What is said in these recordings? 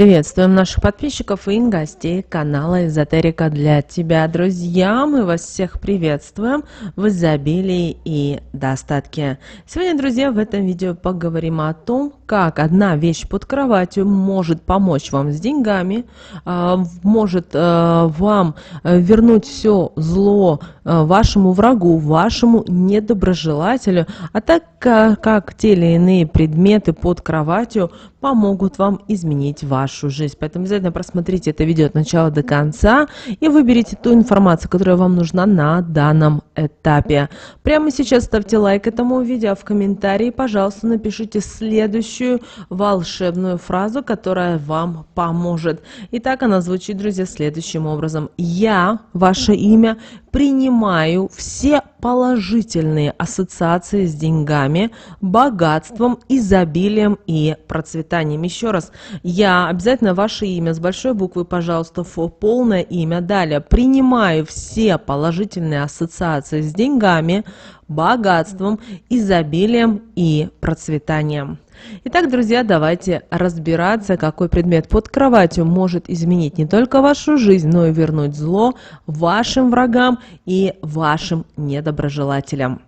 Приветствуем наших подписчиков и гостей канала Эзотерика для тебя, друзья. Мы вас всех приветствуем в изобилии и достатке. Сегодня, друзья, в этом видео поговорим о том, как одна вещь под кроватью может помочь вам с деньгами, может вам вернуть все зло вашему врагу, вашему недоброжелателю, а так как те или иные предметы под кроватью помогут вам изменить вашу жизнь. Поэтому обязательно просмотрите это видео от начала до конца и выберите ту информацию, которая вам нужна на данном этапе. Прямо сейчас ставьте лайк этому видео, а в комментарии, пожалуйста, напишите следующую волшебную фразу, которая вам поможет. Итак, она звучит, друзья, следующим образом. Я, ваше имя, принимаю все положительные ассоциации с деньгами, богатством, изобилием и процветанием. Еще раз, я обязательно ваше имя с большой буквы, пожалуйста, полное имя. Далее, принимаю все положительные ассоциации с деньгами, богатством, изобилием и процветанием. Итак, друзья, давайте разбираться, какой предмет под кроватью может изменить не только вашу жизнь, но и вернуть зло вашим врагам и вашим недоброжелателям.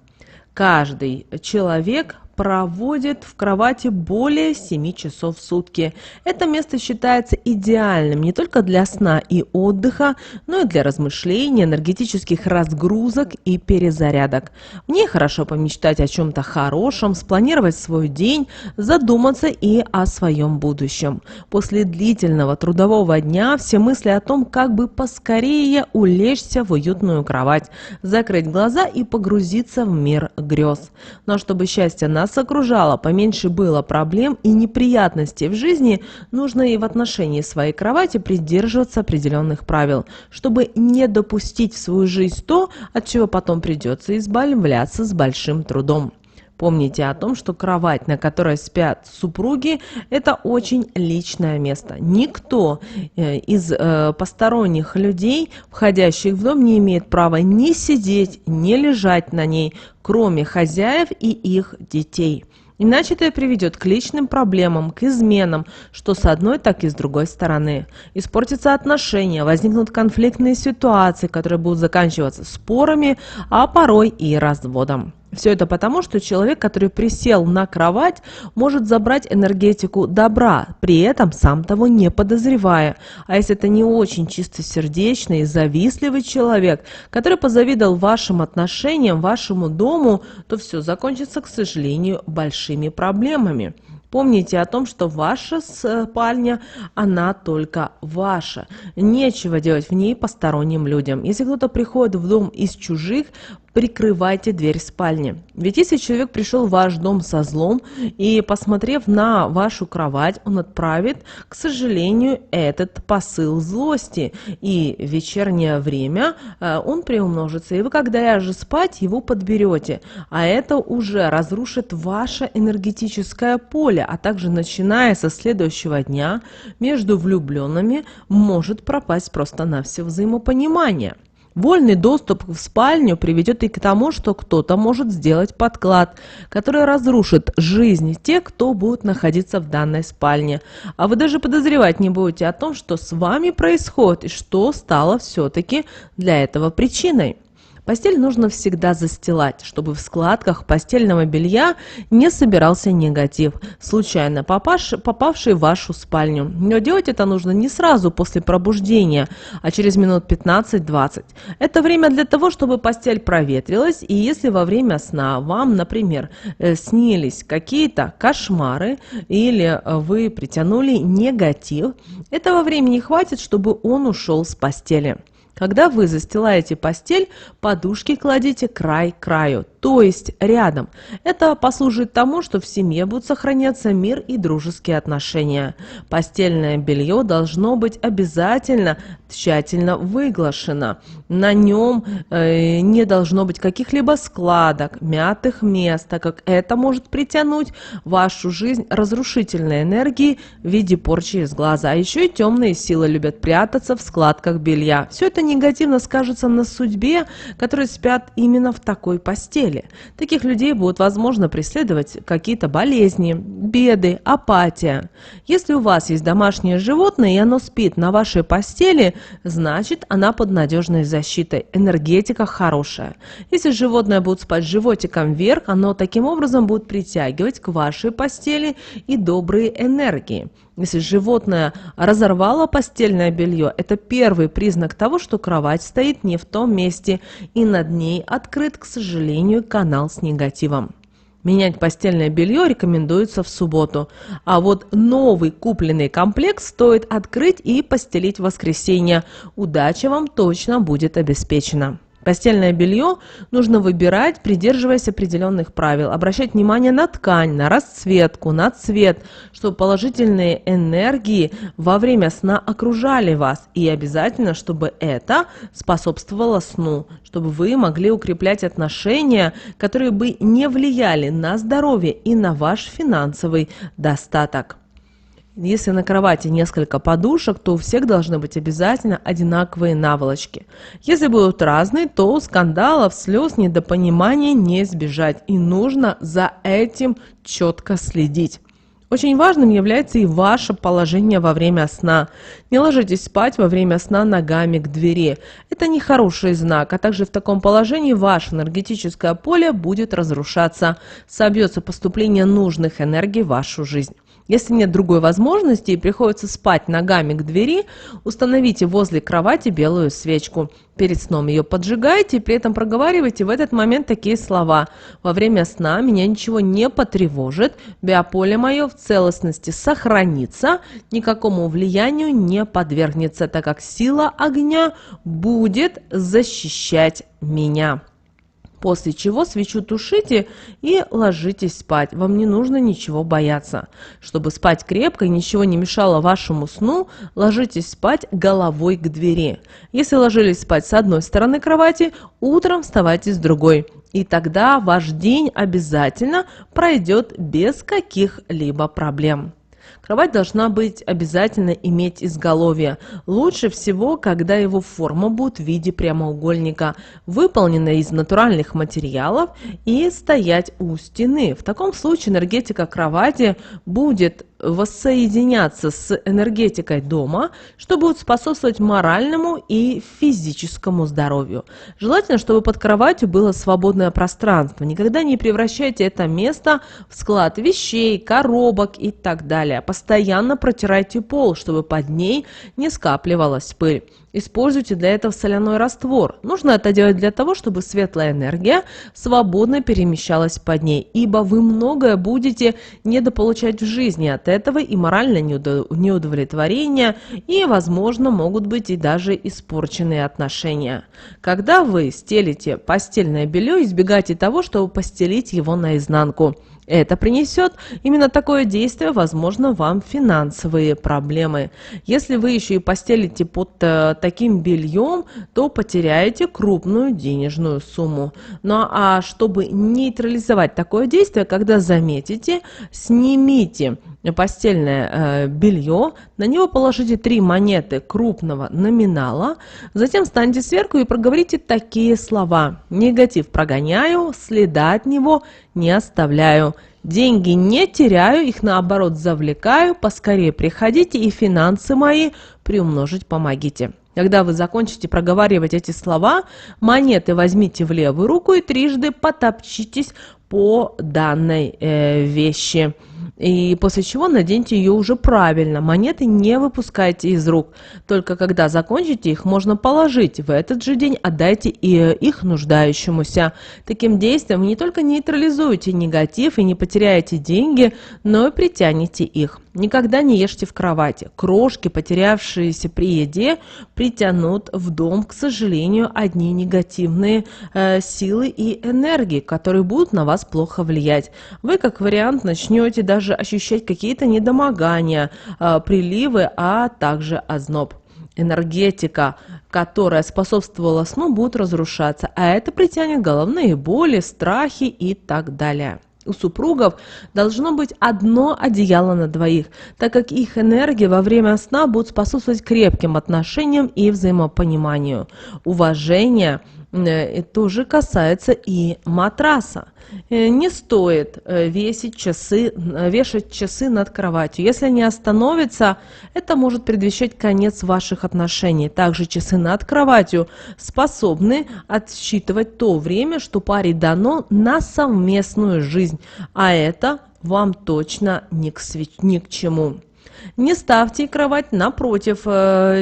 Каждый человек проводит в кровати более 7 часов в сутки. Это место считается идеальным не только для сна и отдыха, но и для размышлений, энергетических разгрузок и перезарядок. В ней хорошо помечтать о чем-то хорошем, спланировать свой день, задуматься и о своем будущем. После длительного трудового дня все мысли о том, как бы поскорее улечься в уютную кровать, закрыть глаза и погрузиться в мир грез. Но чтобы счастье нас окружало, поменьше было проблем и неприятностей в жизни, нужно и в отношении своей кровати придерживаться определенных правил, чтобы не допустить в свою жизнь то, от чего потом придется избавляться с большим трудом. Помните о том, что кровать, на которой спят супруги, это очень личное место. Никто из посторонних людей, входящих в дом, не имеет права ни сидеть, ни лежать на ней, кроме хозяев и их детей. Иначе это приведет к личным проблемам, к изменам, что с одной, так и с другой стороны. Испортятся отношения, возникнут конфликтные ситуации, которые будут заканчиваться спорами, а порой и разводом. Все это потому, что человек, который присел на кровать, может забрать энергетику добра, при этом сам того не подозревая. А если это не очень чистосердечный и завистливый человек, который позавидовал вашим отношениям, вашему дому, то все закончится, к сожалению, большими проблемами. Помните о том, что ваша спальня, она только ваша. Нечего делать в ней посторонним людям. Если кто-то приходит в дом из чужих, прикрывайте дверь спальни. Ведь если человек пришел в ваш дом со злом и, посмотрев на вашу кровать, он отправит, к сожалению, этот посыл злости. И в вечернее время он приумножится. И вы, когда ляжете спать, его подберете. А это уже разрушит ваше энергетическое поле. А также, начиная со следующего дня, между влюбленными может пропасть просто-навсего взаимопонимание. Вольный доступ в спальню приведет и к тому, что кто-то может сделать подклад, который разрушит жизнь тех, кто будет находиться в данной спальне. А вы даже подозревать не будете о том, что с вами происходит и что стало все-таки для этого причиной. Постель нужно всегда застилать, чтобы в складках постельного белья не собирался негатив, случайно попавший в вашу спальню. Но делать это нужно не сразу после пробуждения, а через минут 15-20. Это время для того, чтобы постель проветрилась, и если во время сна вам, например, снились какие-то кошмары или вы притянули негатив, этого времени хватит, чтобы он ушел с постели. Когда вы застилаете постель, подушки кладите край к краю, то есть рядом. Это послужит тому, что в семье будут сохраняться мир и дружеские отношения. Постельное белье должно быть обязательно тщательно выглажено. На нем не должно быть каких-либо складок, мятых мест, так как это может притянуть в вашу жизнь разрушительной энергии в виде порчи из глаза. А еще и темные силы любят прятаться в складках белья. Все это негативно скажется на судьбе, которые спят именно в такой постели. постели. Таких людей будут, возможно, преследовать какие-то болезни, беды, апатия. Если у вас есть домашнее животное, и оно спит на вашей постели, значит, она под надежной защитой. Энергетика хорошая. Если животное будет спать животиком вверх, оно таким образом будет притягивать к вашей постели и добрые энергии. Если животное разорвало постельное белье, это первый признак того, что кровать стоит не в том месте, и над ней открыт, к сожалению, канал с негативом. Менять постельное белье рекомендуется в субботу, а вот новый купленный комплект стоит открыть и постелить в воскресенье. Удача вам точно будет обеспечена. Постельное белье нужно выбирать, придерживаясь определенных правил. Обращать внимание на ткань, на расцветку, на цвет, чтобы положительные энергии во время сна окружали вас. И обязательно, чтобы это способствовало сну, чтобы вы могли укреплять отношения, которые бы не влияли на здоровье и на ваш финансовый достаток. Если на кровати несколько подушек, то у всех должны быть обязательно одинаковые наволочки. Если будут разные, то скандалов, слез, недопонимания не избежать. И нужно за этим четко следить. Очень важным является и ваше положение во время сна. Не ложитесь спать во время сна ногами к двери. Это не хороший знак, а также в таком положении ваше энергетическое поле будет разрушаться. Собьется поступление нужных энергий в вашу жизнь. Если нет другой возможности и приходится спать ногами к двери, установите возле кровати белую свечку. Перед сном ее поджигайте и при этом проговаривайте в этот момент такие слова. Во время сна меня ничего не потревожит, биополе мое в целостности сохранится, никакому влиянию не подвергнется, так как сила огня будет защищать меня. После чего свечу тушите и ложитесь спать. Вам не нужно ничего бояться. Чтобы спать крепко и ничего не мешало вашему сну, ложитесь спать головой к двери. Если ложились спать с одной стороны кровати, утром вставайте с другой. И тогда ваш день обязательно пройдет без каких-либо проблем. Кровать должна быть обязательно иметь изголовье. Лучше всего, когда его форма будет в виде прямоугольника, выполненная из натуральных материалов и стоять у стены. В таком случае энергетика кровати будет воссоединяться с энергетикой дома, что будет способствовать моральному и физическому здоровью. Желательно, чтобы под кроватью было свободное пространство. Никогда не превращайте это место в склад вещей, коробок и так далее. Постоянно протирайте пол, чтобы под ней не скапливалась пыль. Используйте для этого соляной раствор. Нужно это делать для того, чтобы светлая энергия свободно перемещалась под ней, ибо вы многое будете недополучать в жизни от этого, и моральное неудовлетворение, и, возможно, могут быть и даже испорченные отношения. Когда вы стелите постельное белье, избегайте того, чтобы постелить его наизнанку. Это принесет именно такое действие, возможно, вам финансовые проблемы. Если вы еще и постелите под таким бельем, то потеряете крупную денежную сумму. Ну а чтобы нейтрализовать такое действие, когда заметите, снимите постельное белье, на него положите 3 монеты крупного номинала, затем встаньте сверху и проговорите такие слова: негатив прогоняю, следа от него не оставляю, деньги не теряю, их наоборот завлекаю, поскорее приходите и финансы мои приумножить помогите. Когда вы закончите проговаривать эти слова, монеты возьмите в левую руку и трижды потопчитесь по данной вещи. И после чего наденьте ее уже правильно. Монеты не выпускайте из рук. Только когда закончите, их можно положить. В этот же день отдайте их нуждающемуся. Таким действием вы не только нейтрализуете негатив и не потеряете деньги, но и притянете их. Никогда не ешьте в кровати. Крошки, потерявшиеся при еде, притянут в дом, к сожалению, одни негативные силы и энергии, которые будут на вас плохо влиять. Вы, как вариант, начнете даже ощущать какие-то недомогания, приливы, а также озноб. Энергетика, которая способствовала сну, будет разрушаться, а это притянет головные боли, страхи и так далее. У супругов должно быть одно одеяло на двоих, так как их энергия во время сна будет способствовать крепким отношениям и взаимопониманию. Уважение И тоже касается и матраса. Не стоит вешать часы над кроватью. Если они остановятся, это может предвещать конец ваших отношений. Также часы над кроватью способны отсчитывать то время, что паре дано на совместную жизнь. А это вам точно ни к чему. Не ставьте кровать напротив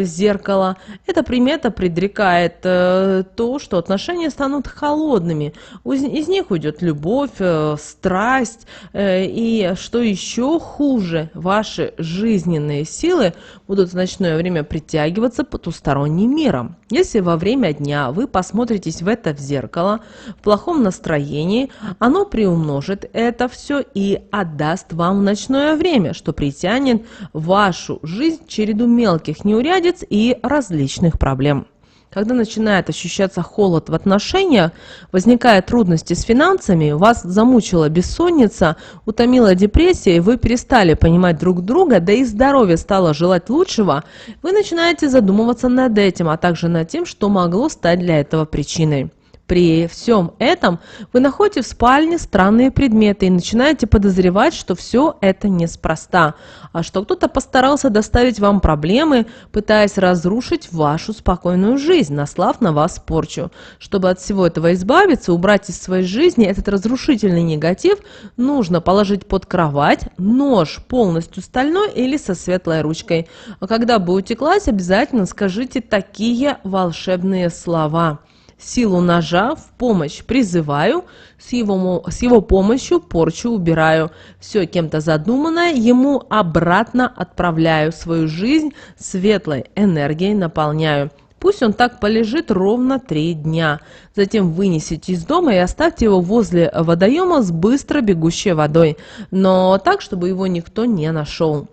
зеркала. Эта примета предрекает то, что отношения станут холодными. Из них уйдет любовь, страсть. И что еще хуже, ваши жизненные силы будут в ночное время притягиваться потусторонним миром. Если во время дня вы посмотритесь в это в зеркало в плохом настроении, оно приумножит это все и отдаст вам в ночное время, что притянет в вашу жизнь череду мелких неурядиц и различных проблем. Когда начинает ощущаться холод в отношениях, возникают трудности с финансами, вас замучила бессонница, утомила депрессия, и вы перестали понимать друг друга, да и здоровье стало желать лучшего, вы начинаете задумываться над этим, а также над тем, что могло стать для этого причиной. При всем этом вы находите в спальне странные предметы и начинаете подозревать, что все это неспроста, а что кто-то постарался доставить вам проблемы, пытаясь разрушить вашу спокойную жизнь, наслав на вас порчу. Чтобы от всего этого избавиться, убрать из своей жизни этот разрушительный негатив, нужно положить под кровать нож полностью стальной или со светлой ручкой. А когда будете класть, обязательно скажите такие волшебные слова. Силу ножа в помощь призываю, с его помощью порчу убираю. Все кем-то задуманное ему обратно отправляю, свою жизнь светлой энергией наполняю. Пусть он так полежит ровно 3 дня. Затем вынесите из дома и оставьте его возле водоема с быстро бегущей водой, но так, чтобы его никто не нашел.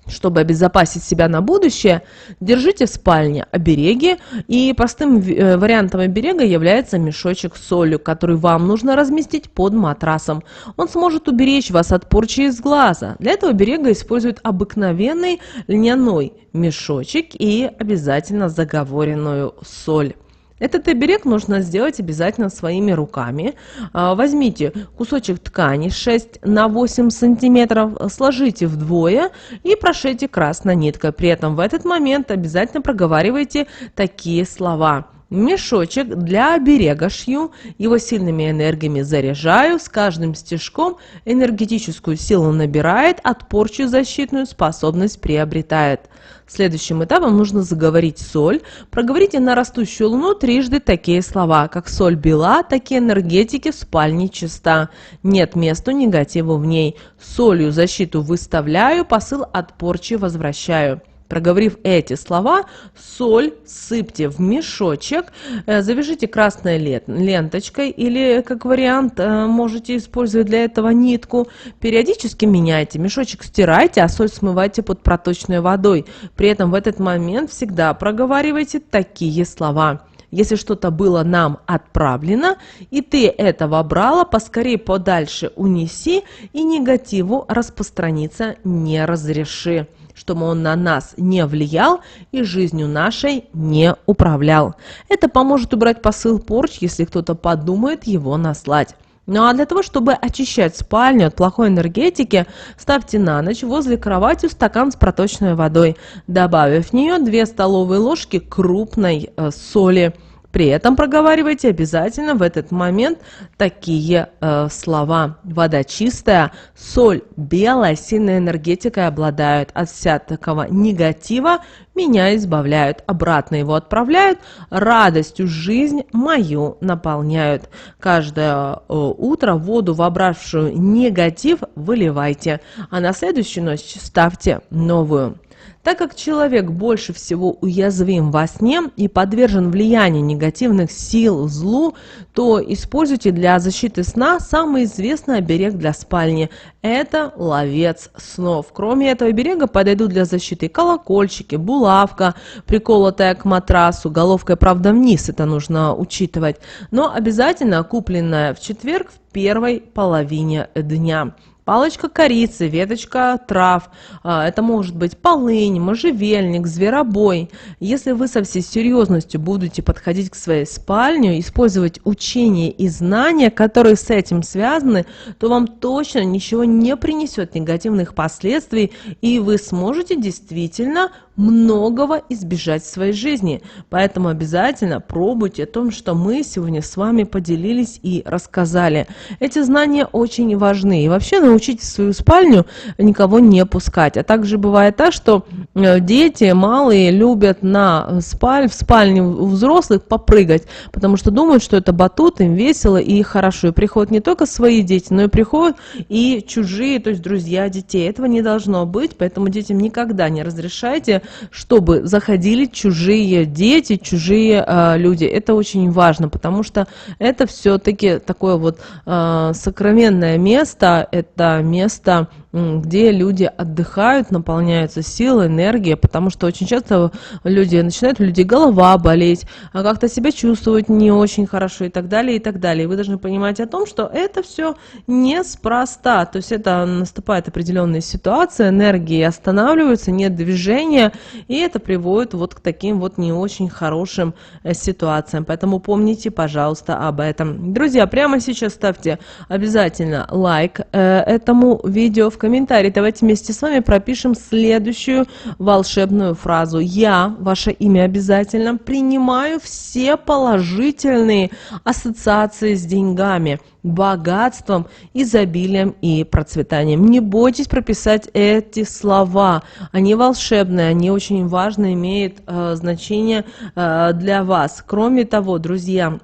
Чтобы обезопасить себя на будущее, держите в спальне обереги, и простым вариантом оберега является мешочек с солью, который вам нужно разместить под матрасом. Он сможет уберечь вас от порчи из глаза. Для этого оберега используют обыкновенный льняной мешочек и обязательно заговоренную соль. Этот оберег нужно сделать обязательно своими руками. Возьмите кусочек ткани 6 на 8 сантиметров, сложите вдвое и прошейте красной ниткой. При этом в этот момент обязательно проговаривайте такие слова. Мешочек для оберега шью, его сильными энергиями заряжаю, с каждым стежком энергетическую силу набирает, от порчи защитную способность приобретает. Следующим этапом нужно заговорить соль. Проговорите на растущую луну трижды такие слова, как соль бела, такие энергетики в спальне чиста. Нет месту негативу в ней. Солью защиту выставляю, посыл от порчи возвращаю. Проговорив эти слова, соль сыпьте в мешочек, завяжите красной ленточкой или, как вариант, можете использовать для этого нитку. Периодически меняйте, мешочек стирайте, а соль смывайте под проточной водой. При этом в этот момент всегда проговаривайте такие слова. Если что-то было нам отправлено, и ты этого брала, поскорее подальше унеси, и негативу распространиться не разреши, чтобы он на нас не влиял и жизнью нашей не управлял. Это поможет убрать посыл порч, если кто-то подумает его наслать. Ну а для того, чтобы очищать спальню от плохой энергетики, ставьте на ночь возле кровати стакан с проточной водой, добавив в нее 2 столовые ложки крупной соли. При этом проговаривайте обязательно в этот момент такие слова. Вода чистая, соль белая, сильной энергетикой обладают. От всякого негатива меня избавляют, обратно его отправляют, радостью жизнь мою наполняют. Каждое утро воду, вобравшую негатив, выливайте, а на следующую ночь ставьте новую. Так как человек больше всего уязвим во сне и подвержен влиянию негативных сил, злу, то используйте для защиты сна самый известный оберег для спальни – это ловец снов. Кроме этого оберега подойдут для защиты колокольчики, булавка, приколотая к матрасу, головкой, правда, вниз, это нужно учитывать, но обязательно купленная в четверг в первой половине дня. палочка корицы, веточка трав, это может быть полынь, можжевельник, зверобой. Если вы со всей серьезностью будете подходить к своей спальне, использовать учения и знания, которые с этим связаны, то вам точно ничего не принесет негативных последствий, и вы сможете действительно многого избежать в своей жизни. Поэтому обязательно пробуйте то, что мы сегодня с вами поделились и рассказали. Эти знания очень важны. И вообще научитесь в свою спальню никого не пускать. А также бывает так, что дети малые любят в спальне у взрослых попрыгать, потому что думают, что это батут, им весело и хорошо. И приходят не только свои дети, но и приходят и чужие, то есть друзья детей. Этого не должно быть, поэтому детям никогда не разрешайте, чтобы заходили чужие дети, чужие люди. Это очень важно, потому что это все-таки такое вот сокровенное место, это место, где люди отдыхают, наполняются силой, энергией, потому что очень часто начинают у людей голова болеть, как-то себя чувствовать не очень хорошо и так далее, и так далее. И вы должны понимать о том, что это все неспроста, то есть это наступает определенная ситуация, энергии останавливаются, нет движения, и это приводит вот к таким вот не очень хорошим ситуациям. Поэтому помните, пожалуйста, об этом. Друзья, прямо сейчас ставьте обязательно лайк этому видео. В комментарии давайте вместе с вами пропишем следующую волшебную фразу. Я, ваше имя обязательно, принимаю все положительные ассоциации с деньгами, богатством, изобилием и процветанием. Не бойтесь прописать эти слова. Они волшебные, они очень важно, имеют значение для вас. Кроме того, друзья,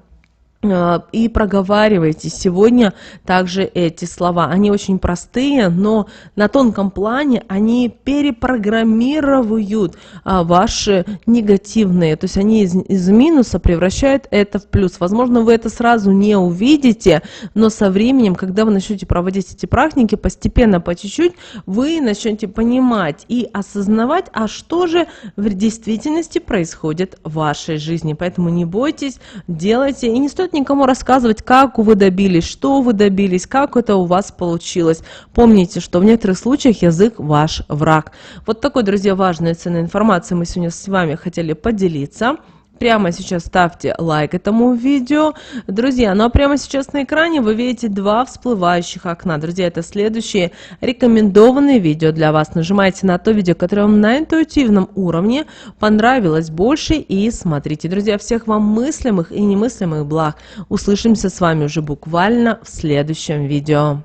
и проговаривайте сегодня также эти слова. Они очень простые, но на тонком плане они перепрограммируют ваши негативные, то есть они из минуса превращают это в плюс. Возможно, вы это сразу не увидите, но со временем, когда вы начнете проводить эти практики, постепенно, по чуть-чуть, вы начнете понимать и осознавать, а что же в действительности происходит в вашей жизни. Поэтому не бойтесь, делайте, и не стоит никому рассказывать, как вы добились, что вы добились, как это у вас получилось. Помните, что в некоторых случаях язык ваш враг. Вот такой, друзья, важной ценной информацией мы сегодня с вами хотели поделиться. Прямо сейчас ставьте лайк этому видео. Друзья, ну а прямо сейчас на экране вы видите два всплывающих окна. Друзья, это следующие рекомендованные видео для вас. Нажимайте на то видео, которое вам на интуитивном уровне понравилось больше, и смотрите. Друзья, всех вам мыслимых и немыслимых благ. Услышимся с вами уже буквально в следующем видео.